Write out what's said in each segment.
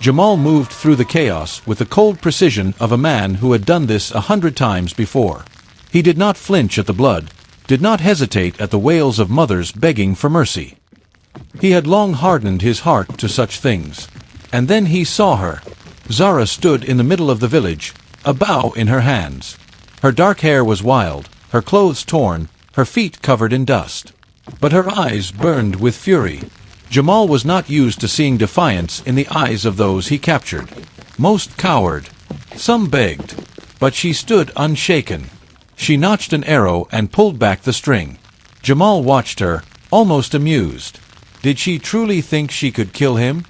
Jamal moved through the chaos with the cold precision of a man who had done this 100 times before. He did not flinch at the blood, did not hesitate at the wails of mothers begging for mercy. He had long hardened his heart to such things. And then he saw her. Zara stood in the middle of the village, a bow in her hands. Her dark hair was wild, her clothes torn, her feet covered in dust. But her eyes burned with fury. Jamal was not used to seeing defiance in the eyes of those he captured. Most cowered. Some begged. But she stood unshaken. She notched an arrow and pulled back the string. Jamal watched her, almost amused. Did she truly think she could kill him?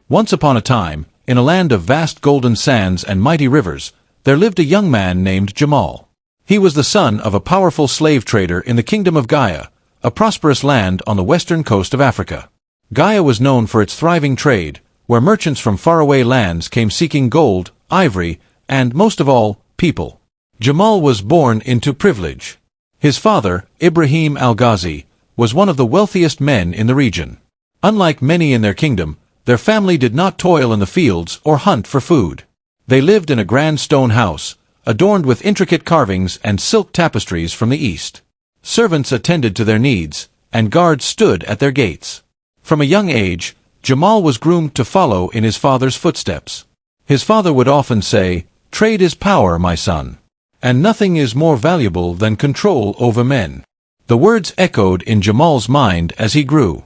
Once upon a time, in a land of vast golden sands and mighty rivers, there lived a young man named Jamal. He was the son of a powerful slave trader in the kingdom of Gaia, a prosperous land on the western coast of Africa. Gaia was known for its thriving trade, where merchants from faraway lands came seeking gold, ivory, and, most of all, people. Jamal was born into privilege. His father, Ibrahim al-Ghazi, was one of the wealthiest men in the region. Unlike many in their kingdom, their family did not toil in the fields or hunt for food. They lived in a grand stone house, adorned with intricate carvings and silk tapestries from the east. Servants attended to their needs, and guards stood at their gates. From a young age, Jamal was groomed to follow in his father's footsteps. His father would often say, "Trade is power, my son. And nothing is more valuable than control over men." The words echoed in Jamal's mind as he grew.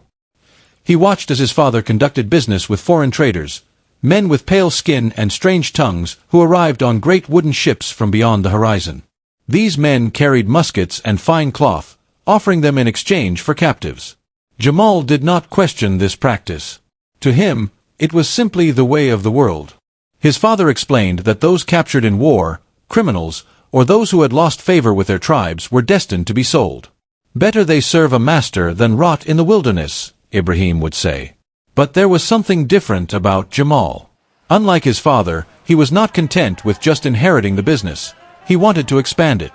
He watched as his father conducted business with foreign traders, men with pale skin and strange tongues who arrived on great wooden ships from beyond the horizon. These men carried muskets and fine cloth, offering them in exchange for captives. Jamal did not question this practice. To him, it was simply the way of the world. His father explained that those captured in war, criminals, or those who had lost favor with their tribes were destined to be sold. "Better they serve a master than rot in the wilderness," Ibrahim would say. But there was something different about Jamal. Unlike his father, he was not content with just inheriting the business. He wanted to expand it.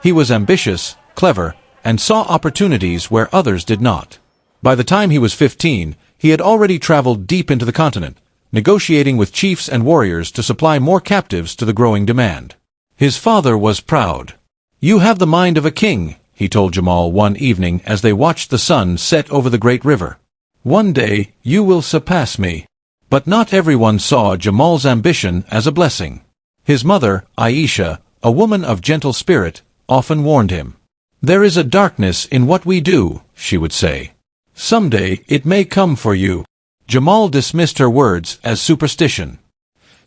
He was ambitious, clever, and saw opportunities where others did not. By the time he was 15, he had already traveled deep into the continent, negotiating with chiefs and warriors to supply more captives to the growing demand. His father was proud. "You have the mind of a king," he told Jamal one evening as they watched the sun set over the great river. "One day, you will surpass me." But not everyone saw Jamal's ambition as a blessing. His mother, Aisha, a woman of gentle spirit, often warned him. "There is a darkness in what we do," she would say. "Someday it may come for you." Jamal dismissed her words as superstition.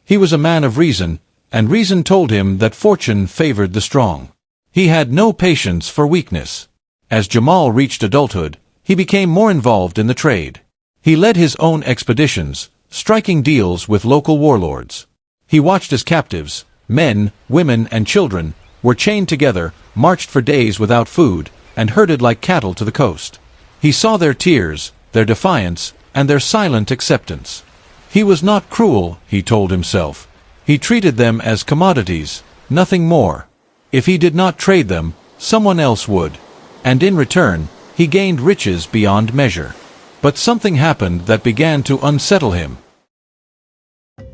He was a man of reason, and reason told him that fortune favored the strong. He had no patience for weakness. As Jamal reached adulthood, he became more involved in the trade. He led his own expeditions, striking deals with local warlords. He watched as captives, men, women, and children, were chained together, marched for days without food, and herded like cattle to the coast. He saw their tears, their defiance, and their silent acceptance. He was not cruel, he told himself. He treated them as commodities, nothing more. If he did not trade them, someone else would. And in return, he gained riches beyond measure. But something happened that began to unsettle him.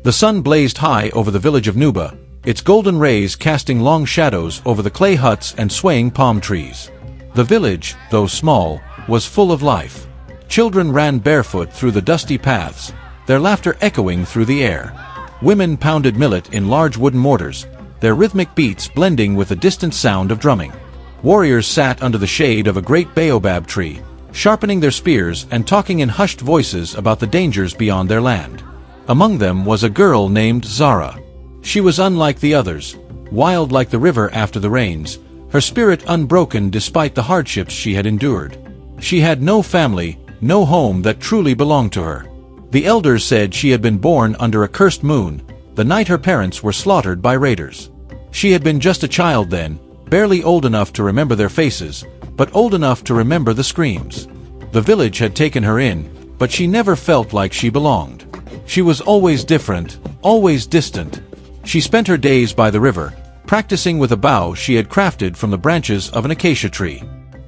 The sun blazed high over the village of Nuba, its golden rays casting long shadows over the clay huts and swaying palm trees. The village, though small, was full of life. Children ran barefoot through the dusty paths, their laughter echoing through the air. Women pounded millet in large wooden mortars, their rhythmic beats blending with the distant sound of drumming. Warriors sat under the shade of a great baobab tree, sharpening their spears and talking in hushed voices about the dangers beyond their land. Among them was a girl named Zara. She was unlike the others, wild like the river after the rains, her spirit unbroken despite the hardships she had endured. She had no family, no home that truly belonged to her. The elders said she had been born under a cursed moon, the night her parents were slaughtered by raiders. She had been just a child then, barely old enough to remember their faces, but old enough to remember the screams. The village had taken her in, but she never felt like she belonged. She was always different, always distant. She spent her days by the river, practicing with a bow she had crafted from the branches of an acacia tree.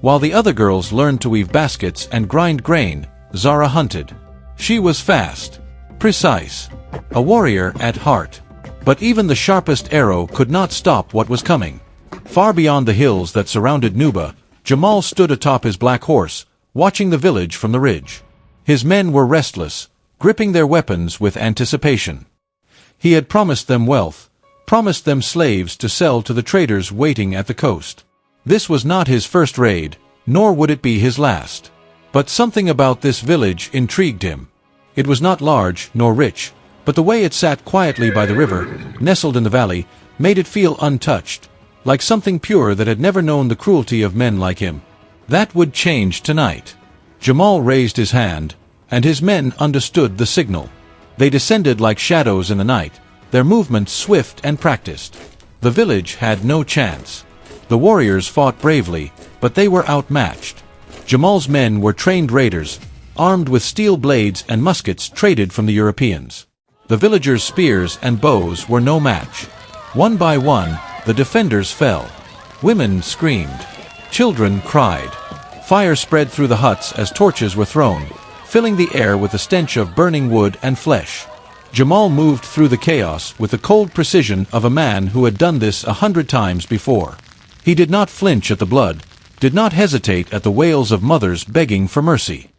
While the other girls learned to weave baskets and grind grain, Zara hunted. She was fast, precise, a warrior at heart. But even the sharpest arrow could not stop what was coming. Far beyond the hills that surrounded Nuba, Jamal stood atop his black horse, watching the village from the ridge. His men were restless, gripping their weapons with anticipation. He had promised them wealth, promised them slaves to sell to the traders waiting at the coast. This was not his first raid, nor would it be his last. But something about this village intrigued him. It was not large nor rich, but the way it sat quietly by the river, nestled in the valley, made it feel untouched, like something pure that had never known the cruelty of men like him. That would change tonight. Jamal raised his hand, and his men understood the signal. They descended like shadows in the night, their movements swift and practiced. The village had no chance. The warriors fought bravely, but they were outmatched. Jamal's men were trained raiders, armed with steel blades and muskets traded from the Europeans. The villagers' spears and bows were no match. One by one, the defenders fell. Women screamed. Children cried. Fire spread through the huts as torches were thrown, filling the air with the stench of burning wood and flesh. Jamal moved through the chaos with the cold precision of a man who had done this 100 times before. He did not flinch at the blood, did not hesitate at the wails of mothers begging for mercy.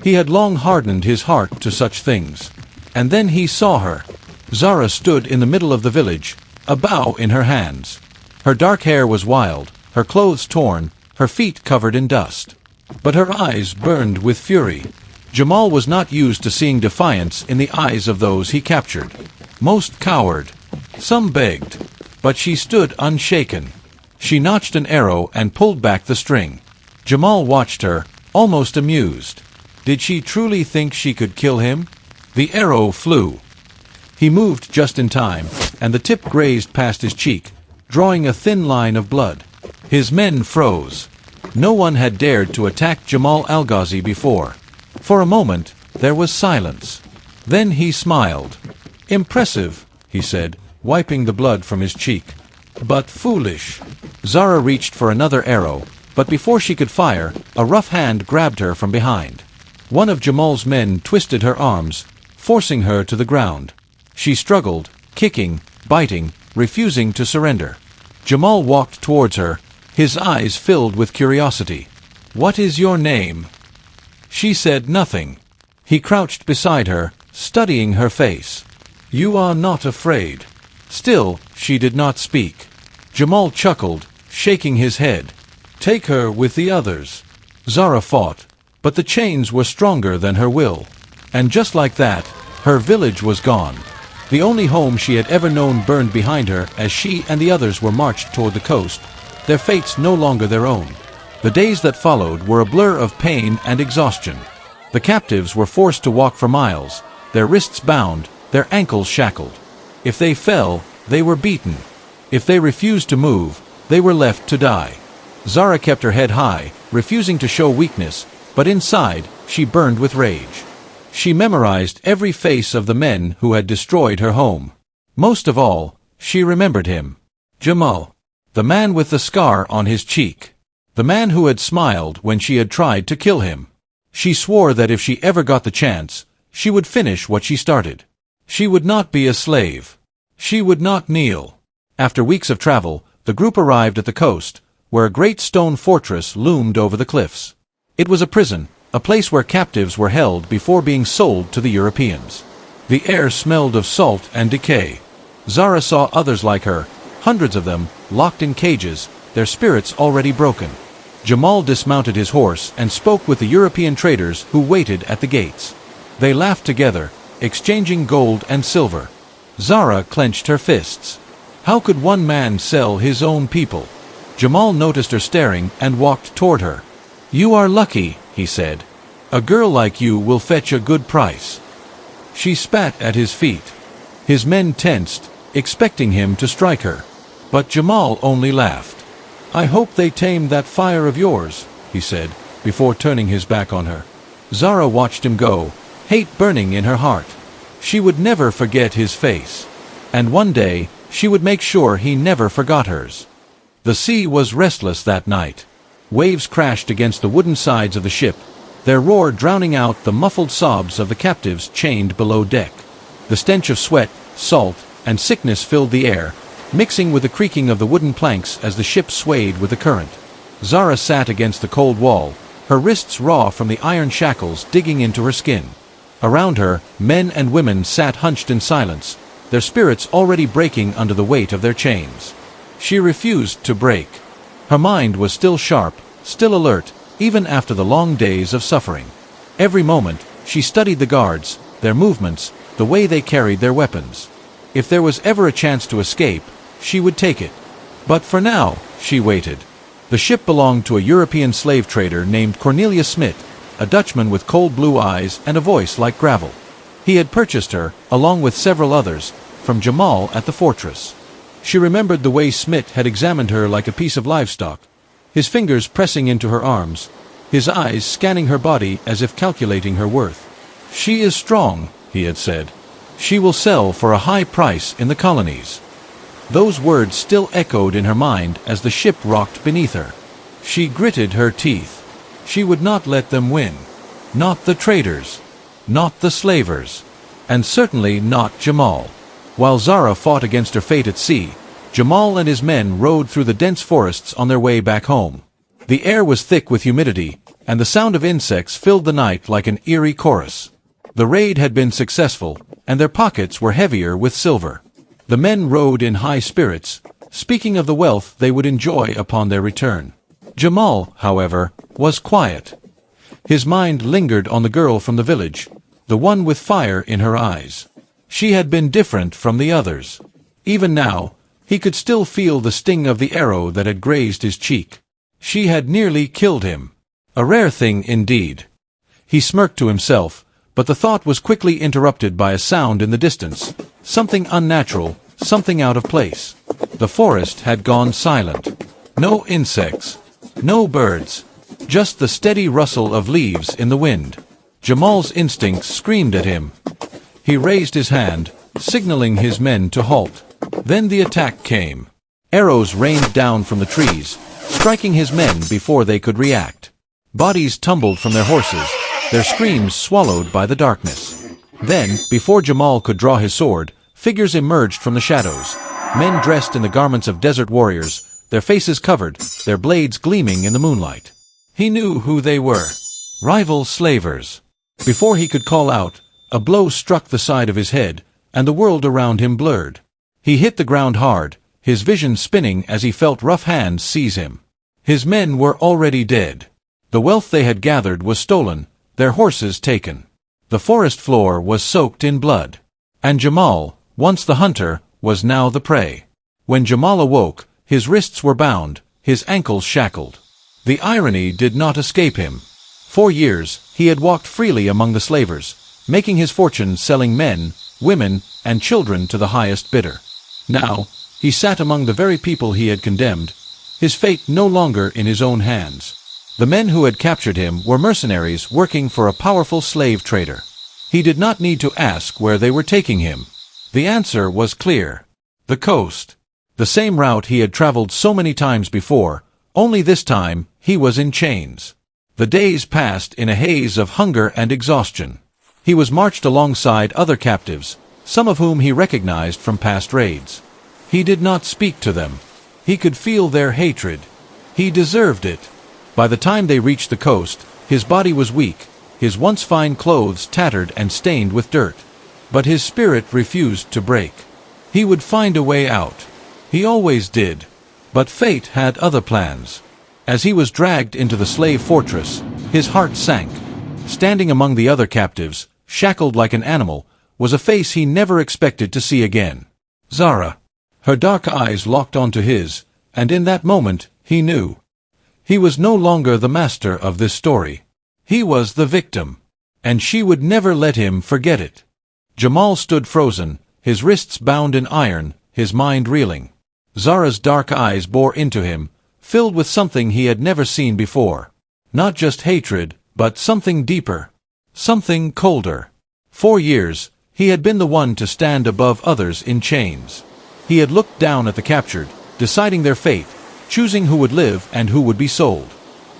He had long hardened his heart to such things. And then he saw her. Zara stood in the middle of the village, a bow in her hands. Her dark hair was wild, her clothes torn, her feet covered in dust. But her eyes burned with fury. Jamal was not used to seeing defiance in the eyes of those he captured. Most cowered. Some begged. But she stood unshaken. She notched an arrow and pulled back the string. Jamal watched her, almost amused. Did she truly think she could kill him? The arrow flew. He moved just in time, and the tip grazed past his cheek, drawing a thin line of blood. His men froze. No one had dared to attack Jamal Al-Ghazi before. For a moment, there was silence. Then he smiled. "Impressive," he said, wiping the blood from his cheek. "But foolish." Zara reached for another arrow, but before she could fire, a rough hand grabbed her from behind. One of Jamal's men twisted her arms, forcing her to the ground. She struggled, kicking, biting, refusing to surrender. Jamal walked towards her, his eyes filled with curiosity. "What is your name?" She said nothing. He crouched beside her, studying her face. "You are not afraid." Still, she did not speak. Jamal chuckled, shaking his head. "Take her with the others." Zara fought, but the chains were stronger than her will. And just like that, her village was gone. The only home she had ever known burned behind her as she and the others were marched toward the coast, their fates no longer their own. The days that followed were a blur of pain and exhaustion. The captives were forced to walk for miles, their wrists bound, their ankles shackled. If they fell, they were beaten. If they refused to move, they were left to die. Zara kept her head high, refusing to show weakness, but inside, she burned with rage. She memorized every face of the men who had destroyed her home. Most of all, she remembered him. Jamal. The man with the scar on his cheek. The man who had smiled when she had tried to kill him. She swore that if she ever got the chance, she would finish what she started. She would not be a slave. She would not kneel. After weeks of travel, the group arrived at the coast, where a great stone fortress loomed over the cliffs. It was a prison, a place where captives were held before being sold to the Europeans. The air smelled of salt and decay. Zara saw others like her, hundreds of them, locked in cages, their spirits already broken. Jamal dismounted his horse and spoke with the European traders who waited at the gates. They laughed together, exchanging gold and silver. Zara clenched her fists. How could one man sell his own people? Jamal noticed her staring and walked toward her. "You are lucky," he said. "A girl like you will fetch a good price." She spat at his feet. His men tensed, expecting him to strike her. But Jamal only laughed. "I hope they tamed that fire of yours," he said, before turning his back on her. Zara watched him go, hate burning in her heart. She would never forget his face. And one day, she would make sure he never forgot hers. The sea was restless that night. Waves crashed against the wooden sides of the ship, their roar drowning out the muffled sobs of the captives chained below deck. The stench of sweat, salt, and sickness filled the air, mixing with the creaking of the wooden planks as the ship swayed with the current. Zara sat against the cold wall, her wrists raw from the iron shackles digging into her skin. Around her, men and women sat hunched in silence, their spirits already breaking under the weight of their chains. She refused to break. Her mind was still sharp, still alert, even after the long days of suffering. Every moment, she studied the guards, their movements, the way they carried their weapons. If there was ever a chance to escape, she would take it. But for now, she waited. The ship belonged to a European slave trader named Cornelius Smit, a Dutchman with cold blue eyes and a voice like gravel. He had purchased her, along with several others, from Jamal at the fortress. She remembered the way Smit had examined her like a piece of livestock, his fingers pressing into her arms, his eyes scanning her body as if calculating her worth. "She is strong," he had said. "She will sell for a high price in the colonies." Those words still echoed in her mind as the ship rocked beneath her. She gritted her teeth. She would not let them win. Not the traders. Not the slavers. And certainly not Jamal. While Zara fought against her fate at sea, Jamal and his men rode through the dense forests on their way back home. The air was thick with humidity, and the sound of insects filled the night like an eerie chorus. The raid had been successful, and their pockets were heavier with silver. The men rode in high spirits, speaking of the wealth they would enjoy upon their return. Jamal, however, was quiet. His mind lingered on the girl from the village, the one with fire in her eyes. She had been different from the others. Even now, he could still feel the sting of the arrow that had grazed his cheek. She had nearly killed him. A rare thing indeed. He smirked to himself, but the thought was quickly interrupted by a sound in the distance. Something unnatural, something out of place. The forest had gone silent. No insects. No birds. Just the steady rustle of leaves in the wind. Jamal's instincts screamed at him. He raised his hand, signaling his men to halt. Then the attack came. Arrows rained down from the trees, striking his men before they could react. Bodies tumbled from their horses, their screams swallowed by the darkness. Then, before Jamal could draw his sword, figures emerged from the shadows. Men dressed in the garments of desert warriors, their faces covered, their blades gleaming in the moonlight. He knew who they were. Rival slavers. Before he could call out, a blow struck the side of his head, and the world around him blurred. He hit the ground hard, his vision spinning as he felt rough hands seize him. His men were already dead. The wealth they had gathered was stolen, their horses taken. The forest floor was soaked in blood. And Jamal, once the hunter, was now the prey. When Jamal awoke, his wrists were bound, his ankles shackled. The irony did not escape him. For years, he had walked freely among the slavers, making his fortune selling men, women, and children to the highest bidder. Now, he sat among the very people he had condemned, his fate no longer in his own hands. The men who had captured him were mercenaries working for a powerful slave trader. He did not need to ask where they were taking him. The answer was clear. The coast. The same route he had traveled so many times before, only this time he was in chains. The days passed in a haze of hunger and exhaustion. He was marched alongside other captives, some of whom he recognized from past raids. He did not speak to them. He could feel their hatred. He deserved it. By the time they reached the coast, his body was weak, his once fine clothes tattered and stained with dirt. But his spirit refused to break. He would find a way out. He always did. But fate had other plans. As he was dragged into the slave fortress, his heart sank. Standing among the other captives, shackled like an animal, was a face he never expected to see again. Zara. Her dark eyes locked onto his, and in that moment, he knew. He was no longer the master of this story. He was the victim. And she would never let him forget it. Jamal stood frozen, his wrists bound in iron, his mind reeling. Zara's dark eyes bore into him, filled with something he had never seen before. Not just hatred, but something deeper. Something colder. 4 years, he had been the one to stand above others in chains. He had looked down at the captured, deciding their fate, choosing who would live and who would be sold.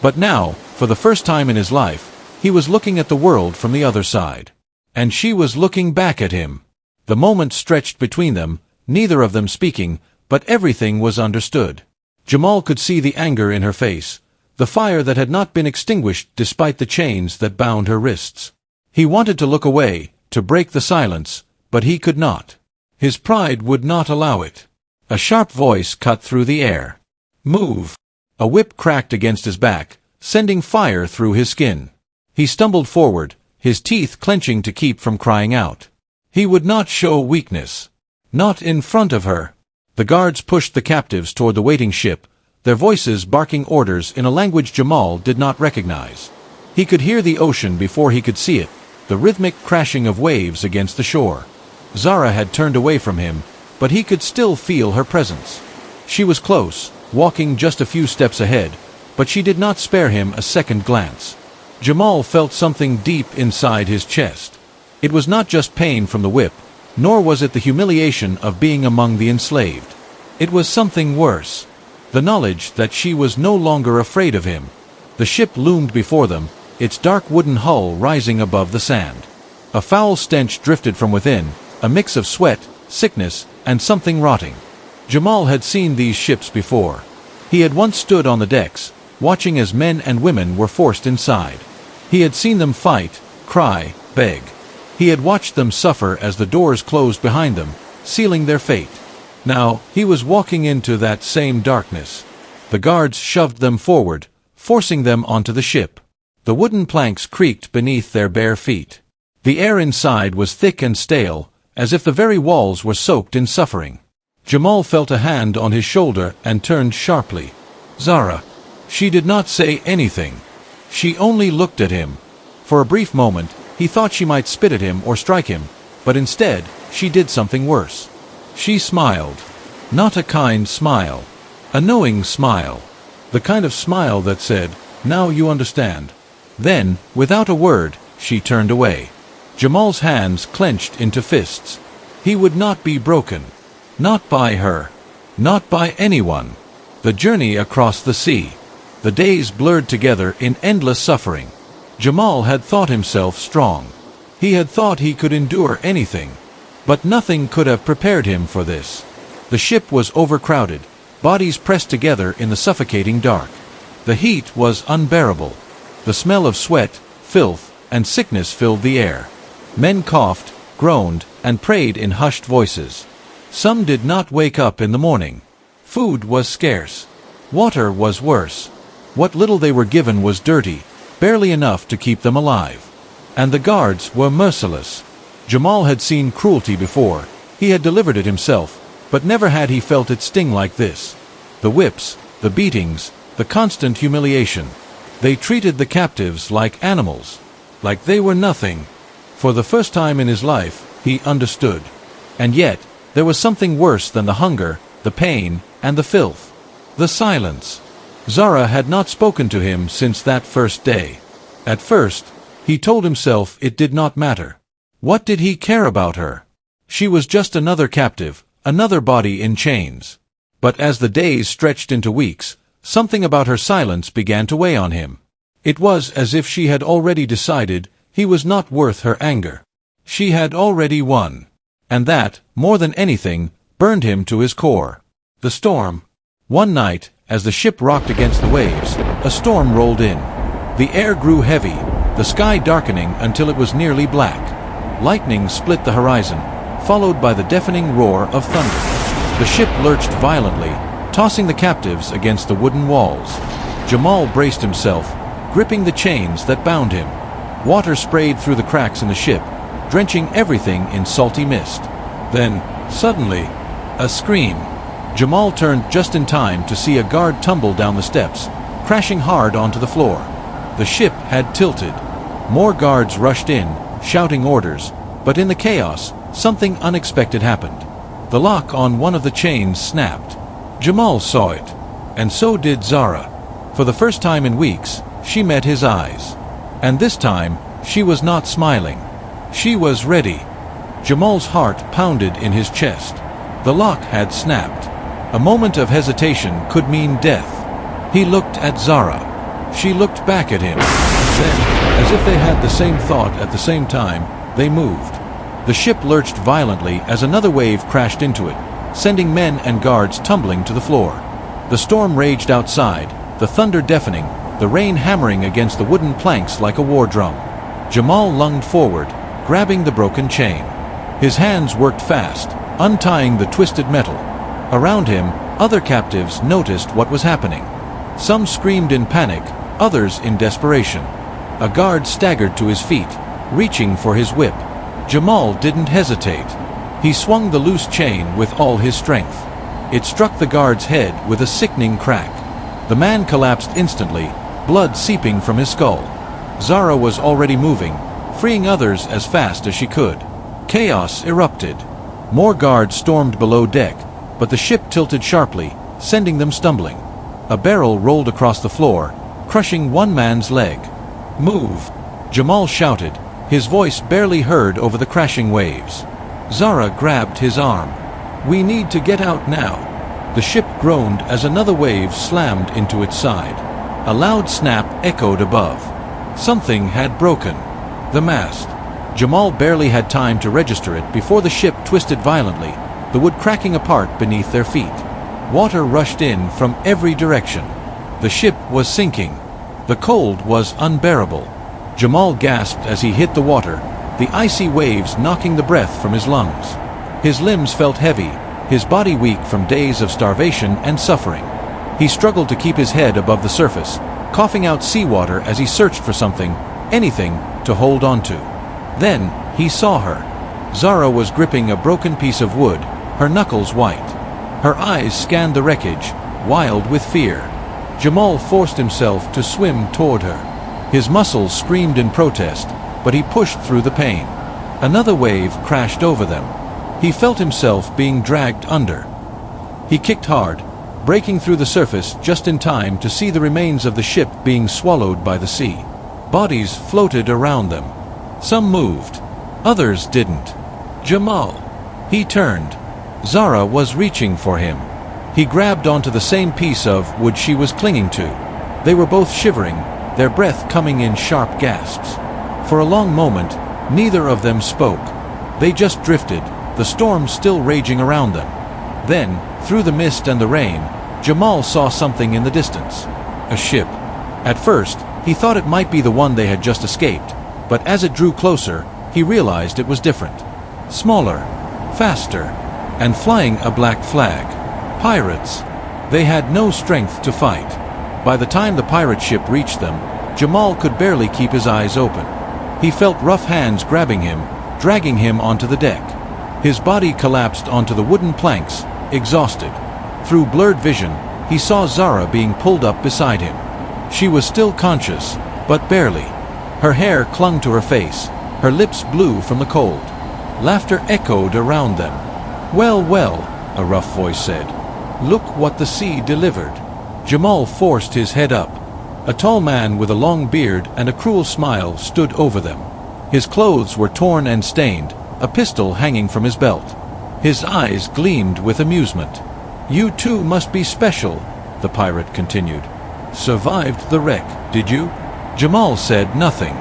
But now, for the first time in his life, he was looking at the world from the other side. And she was looking back at him. The moment stretched between them, neither of them speaking, but everything was understood. Jamal could see the anger in her face, the fire that had not been extinguished despite the chains that bound her wrists. He wanted to look away, to break the silence, but he could not. His pride would not allow it. A sharp voice cut through the air. "Move!" A whip cracked against his back, sending fire through his skin. He stumbled forward, his teeth clenching to keep from crying out. He would not show weakness. Not in front of her. The guards pushed the captives toward the waiting ship, their voices barking orders in a language Jamal did not recognize. He could hear the ocean before he could see it, the rhythmic crashing of waves against the shore. Zara had turned away from him, but he could still feel her presence. She was close, walking just a few steps ahead, but she did not spare him a second glance. Jamal felt something deep inside his chest. It was not just pain from the whip, nor was it the humiliation of being among the enslaved. It was something worse. The knowledge that she was no longer afraid of him. The ship loomed before them, its dark wooden hull rising above the sand. A foul stench drifted from within, a mix of sweat, sickness, and something rotting. Jamal had seen these ships before. He had once stood on the decks, watching as men and women were forced inside. He had seen them fight, cry, beg. He had watched them suffer as the doors closed behind them, sealing their fate. Now, he was walking into that same darkness. The guards shoved them forward, forcing them onto the ship. The wooden planks creaked beneath their bare feet. The air inside was thick and stale, as if the very walls were soaked in suffering. Jamal felt a hand on his shoulder and turned sharply. Zara. She did not say anything. She only looked at him. For a brief moment, he thought she might spit at him or strike him, but instead, she did something worse. She smiled. Not a kind smile. A knowing smile. The kind of smile that said, "Now you understand." Then, without a word, she turned away. Jamal's hands clenched into fists. He would not be broken. Not by her. Not by anyone. The journey across the sea. The days blurred together in endless suffering. Jamal had thought himself strong. He had thought he could endure anything. But nothing could have prepared him for this. The ship was overcrowded, bodies pressed together in the suffocating dark. The heat was unbearable. The smell of sweat, filth, and sickness filled the air. Men coughed, groaned, and prayed in hushed voices. Some did not wake up in the morning. Food was scarce. Water was worse. What little they were given was dirty, barely enough to keep them alive. And the guards were merciless. Jamal had seen cruelty before. He had delivered it himself, but never had he felt it sting like this. The whips, the beatings, the constant humiliation. They treated the captives like animals, like they were nothing. For the first time in his life, he understood. And yet, there was something worse than the hunger, the pain, and the filth. The silence. Zara had not spoken to him since that first day. At first, he told himself it did not matter. What did he care about her? She was just another captive, another body in chains. But as the days stretched into weeks, something about her silence began to weigh on him. It was as if she had already decided he was not worth her anger. She had already won. And that, more than anything, burned him to his core. The storm. One night, as the ship rocked against the waves, a storm rolled in. The air grew heavy, the sky darkening until it was nearly black. Lightning split the horizon, followed by the deafening roar of thunder. The ship lurched violently, tossing the captives against the wooden walls. Jamal braced himself, gripping the chains that bound him. Water sprayed through the cracks in the ship, drenching everything in salty mist. Then, suddenly, a scream. Jamal turned just in time to see a guard tumble down the steps, crashing hard onto the floor. The ship had tilted. More guards rushed in, shouting orders, but in the chaos, something unexpected happened. The lock on one of the chains snapped. Jamal saw it, and so did Zara. For the first time in weeks, she met his eyes. And this time, She was not smiling. She was ready. Jamal's heart pounded in his chest. The lock had snapped. A moment of hesitation could mean death. He looked at Zara. She looked back at him. Then, as if they had the same thought at the same time, they moved. The ship lurched violently as another wave crashed into it, sending men and guards tumbling to the floor. The storm raged outside, the thunder deafening, the rain hammering against the wooden planks like a war drum. Jamal lunged forward, grabbing the broken chain. His hands worked fast, untying the twisted metal. Around him, other captives noticed what was happening. Some screamed in panic, others in desperation. A guard staggered to his feet, reaching for his whip. Jamal didn't hesitate. He swung the loose chain with all his strength. It struck the guard's head with a sickening crack. The man collapsed instantly, blood seeping from his skull. Zara was already moving, freeing others as fast as she could. Chaos erupted. More guards stormed below deck, but the ship tilted sharply, sending them stumbling. A barrel rolled across the floor, crushing one man's leg. "Move!" Jamal shouted, his voice barely heard over the crashing waves. Zara grabbed his arm. "We need to get out now." The ship groaned as another wave slammed into its side. A loud snap echoed above. Something had broken. The mast. Jamal barely had time to register it before the ship twisted violently, the wood cracking apart beneath their feet. Water rushed in from every direction. The ship was sinking. The cold was unbearable. Jamal gasped as he hit the water, the icy waves knocking the breath from his lungs. His limbs felt heavy, his body weak from days of starvation and suffering. He struggled to keep his head above the surface, coughing out seawater as he searched for something, anything, to hold on to. Then, he saw her. Zara was gripping a broken piece of wood, her knuckles white. Her eyes scanned the wreckage, wild with fear. Jamal forced himself to swim toward her. His muscles screamed in protest, but he pushed through the pain. Another wave crashed over them. He felt himself being dragged under. He kicked hard, breaking through the surface just in time to see the remains of the ship being swallowed by the sea. Bodies floated around them. Some moved, others didn't. Jamal. He turned. Zara was reaching for him. He grabbed onto the same piece of wood she was clinging to. They were both shivering, their breath coming in sharp gasps. For a long moment, neither of them spoke. They just drifted, the storm still raging around them. Then, through the mist and the rain, Jamal saw something in the distance. A ship. At first, he thought it might be the one they had just escaped, but as it drew closer, he realized it was different. Smaller, faster, and flying a black flag. Pirates. They had no strength to fight. By the time the pirate ship reached them, Jamal could barely keep his eyes open. He felt rough hands grabbing him, dragging him onto the deck. His body collapsed onto the wooden planks, exhausted. Through blurred vision, he saw Zara being pulled up beside him. She was still conscious, but barely. Her hair clung to her face, her lips blue from the cold. Laughter echoed around them. "Well, well," a rough voice said. "Look what the sea delivered." Jamal forced his head up. A tall man with a long beard and a cruel smile stood over them. His clothes were torn and stained, a pistol hanging from his belt. His eyes gleamed with amusement. "You too must be special," the pirate continued. "Survived the wreck, did you?" Jamal said nothing.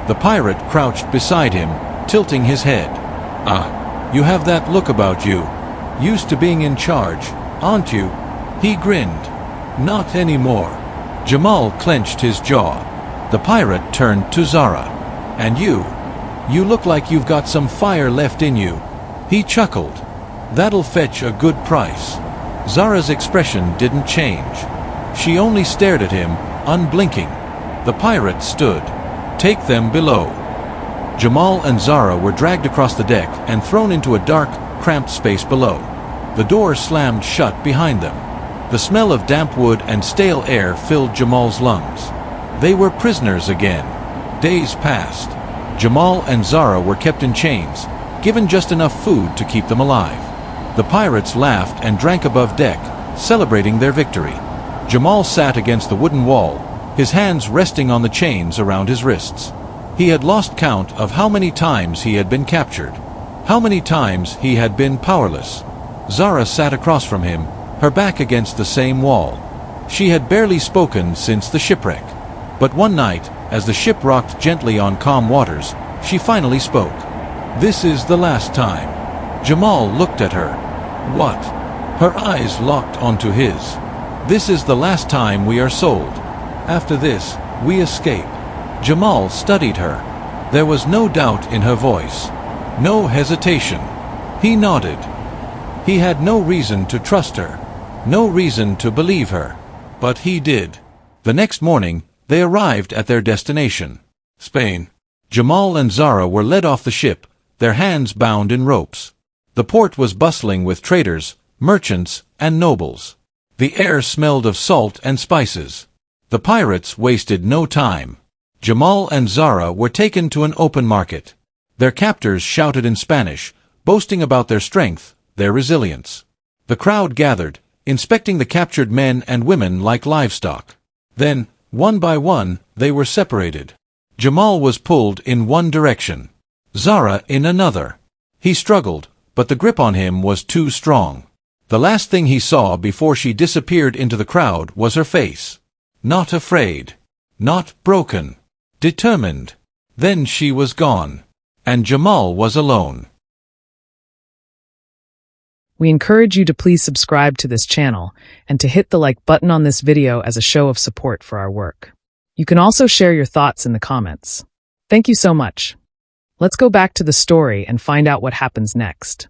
The pirate crouched beside him, tilting his head. "Ah, you have that look about you. Used to being in charge, aren't you?" He grinned. "Not anymore." Jamal clenched his jaw. The pirate turned to Zara. "And you? You look like you've got some fire left in you." He chuckled. "That'll fetch a good price." Zara's expression didn't change. She only stared at him, unblinking. The pirate stood. "Take them below." Jamal and Zara were dragged across the deck and thrown into a dark, cramped space below. The door slammed shut behind them. The smell of damp wood and stale air filled Jamal's lungs. They were prisoners again. Days passed. Jamal and Zara were kept in chains, given just enough food to keep them alive. The pirates laughed and drank above deck, celebrating their victory. Jamal sat against the wooden wall, his hands resting on the chains around his wrists. He had lost count of how many times he had been captured, how many times he had been powerless. Zara sat across from him, her back against the same wall. She had barely spoken since the shipwreck. But one night, as the ship rocked gently on calm waters, she finally spoke. "This is the last time." Jamal looked at her. "What?" Her eyes locked onto his. "This is the last time we are sold. After this, we escape." Jamal studied her. There was no doubt in her voice. No hesitation. He nodded. He had no reason to trust her. No reason to believe her. But he did. The next morning, they arrived at their destination, Spain. Jamal and Zara were led off the ship, their hands bound in ropes. The port was bustling with traders, merchants, and nobles. The air smelled of salt and spices. The pirates wasted no time. Jamal and Zara were taken to an open market. Their captors shouted in Spanish, boasting about their strength, their resilience. The crowd gathered, inspecting the captured men and women like livestock. Then, one by one, they were separated. Jamal was pulled in one direction, Zara in another. He struggled, but the grip on him was too strong. The last thing he saw before she disappeared into the crowd was her face. Not afraid. Not broken. Determined. Then she was gone. And Jamal was alone. We encourage you to please subscribe to this channel and to hit the like button on this video as a show of support for our work. You can also share your thoughts in the comments. Thank you so much. Let's go back to the story and find out what happens next.